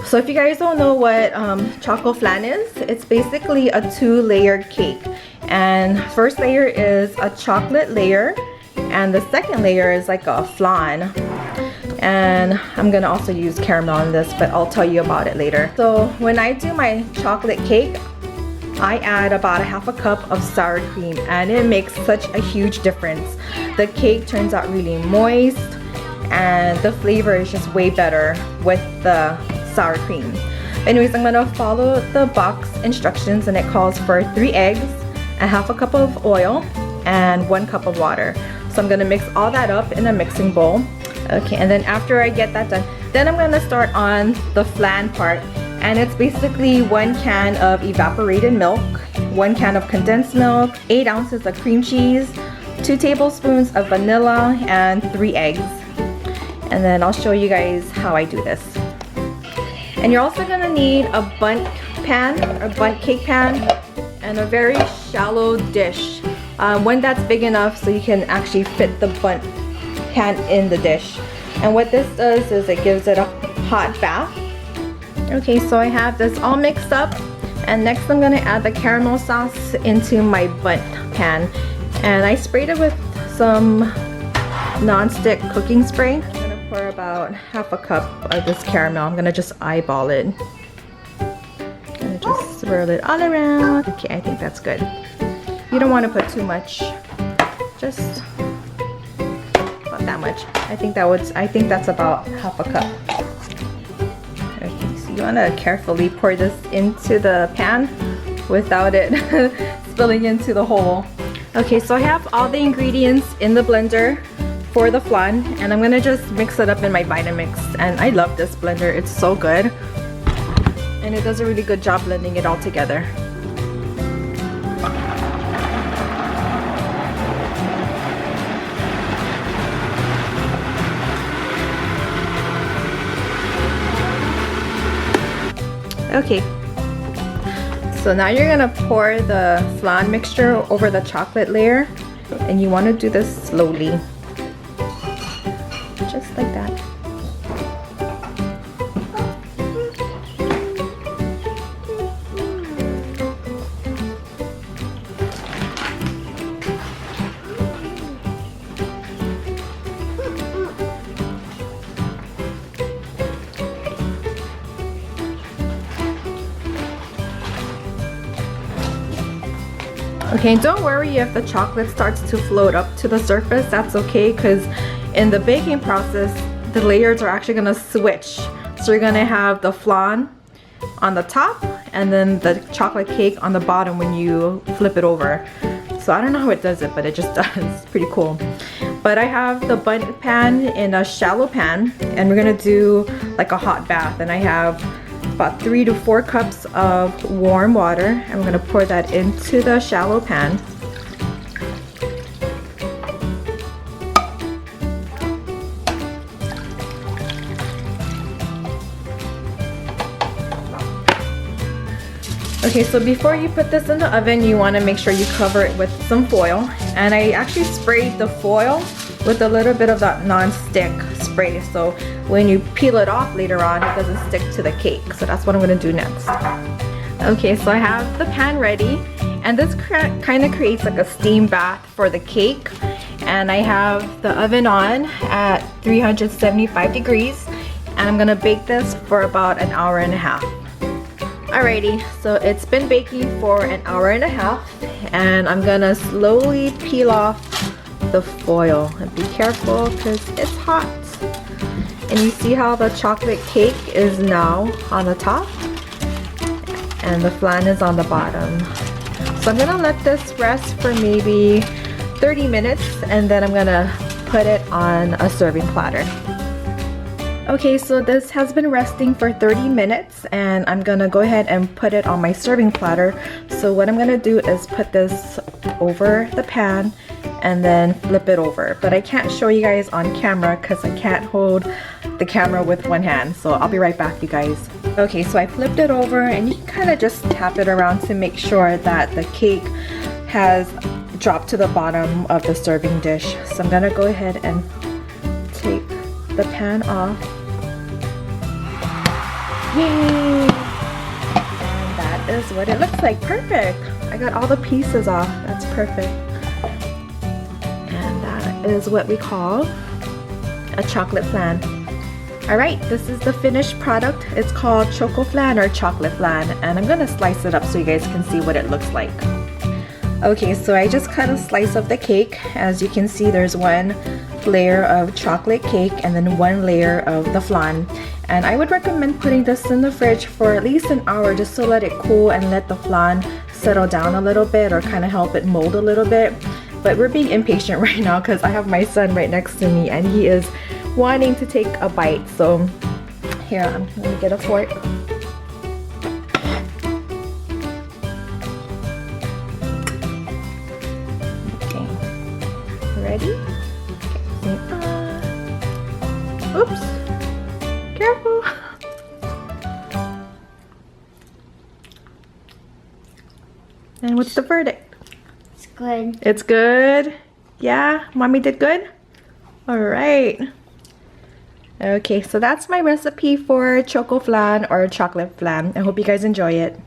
So if you guys don't know what Chocoflan is, it's basically a 2-layered cake. And first layer is a chocolate layer, and the second layer is like a flan. And I'm gonna also use caramel in this, but I'll tell you about it later. So when I do my chocolate cake, I add about 1/2 cup of sour cream, and it makes such a huge difference. The cake turns out really moist, and the flavor is just way better with the sour cream. Anyways, I'm gonna follow the box instructions, and it calls for 3 eggs, 1/2 cup of oil, and 1 cup of water. So I'm gonna mix all that up in a mixing bowl. Okay, and then after I get that done, then I'm gonna start on the flan part. And it's basically 1 can of evaporated milk, 1 can of condensed milk, 8 ounces of cream cheese, 2 tablespoons of vanilla, and 3 eggs. And then I'll show you guys how I do this. And you're also gonna need a bundt pan, a bundt cake pan, and a very shallow dish. One that's big enough so you can actually fit the bundt pan in the dish. And what this does is it gives it a hot bath. Okay, so I have this all mixed up, and next I'm gonna add the caramel sauce into my bundt pan. And I sprayed it with some non-stick cooking spray. I'm gonna pour about 1/2 cup of this caramel. I'm gonna just eyeball it. I'm gonna just swirl it all around. Okay, I think that's good. You don't want to put too much, just not that much. I think that's about 1/2 cup. You want to carefully pour this into the pan without it spilling into the hole. Okay, so I have all the ingredients in the blender for the flan, and I'm gonna just mix it up in my Vitamix. And I love this blender, it's so good, and it does a really good job blending it all together. Okay, so now you're gonna pour the flan mixture over the chocolate layer, and you want to do this slowly, just like that. Okay, don't worry if the chocolate starts to float up to the surface. That's okay, because in the baking process, the layers are actually gonna switch. So you're gonna have the flan on the top, and then the chocolate cake on the bottom when you flip it over. So I don't know how it does it, but it just does. It's pretty cool. But I have the bundt pan in a shallow pan, and we're gonna do like a hot bath. And I have about 3 to 4 cups of warm water. I'm gonna pour that into the shallow pan. Okay, so before you put this in the oven, you want to make sure you cover it with some foil. And I actually sprayed the foil with a little bit of that non-stick spray, so when you peel it off later on, it doesn't stick to the cake. So that's what I'm going to do next. Okay, so I have the pan ready, and this kind of creates like a steam bath for the cake. And I have the oven on at 375 degrees, and I'm going to bake this for about an hour and a half. Alrighty, so it's been baking for an hour and a half, and I'm gonna slowly peel off the foil. And be careful because it's hot. And you see how the chocolate cake is now on the top and the flan is on the bottom. So I'm gonna let this rest for maybe 30 minutes, and then I'm gonna put it on a serving platter. Okay, so this has been resting for 30 minutes, and I'm gonna go ahead and put it on my serving platter. So what I'm gonna do is put this over the pan and then flip it over. But I can't show you guys on camera because I can't hold the camera with one hand. So I'll be right back, you guys. Okay, so I flipped it over, and you can kind of just tap it around to make sure that the cake has dropped to the bottom of the serving dish. So I'm gonna go ahead and take the pan off. Yay! And that is what it looks like. Perfect. I got all the pieces off. That's perfect. And that is what we call a chocolate flan. Alright, this is the finished product. It's called Chocoflan or chocolate flan, and I'm gonna slice it up so you guys can see what it looks like. Okay, so I just cut a slice of the cake. As you can see, there's one layer of chocolate cake and then one layer of the flan. And I would recommend putting this in the fridge for at least an hour just to let it cool and let the flan settle down a little bit or kind of help it mold a little bit. But we're being impatient right now because I have my son right next to me and he is wanting to take a bite. So here, I'm gonna get a fork. Okay, ready? Okay. Oops, careful. And what's the verdict? It's good. It's good? Yeah, mommy did good? All right. Okay, so that's my recipe for Chocoflan or chocolate flan. I hope you guys enjoy it.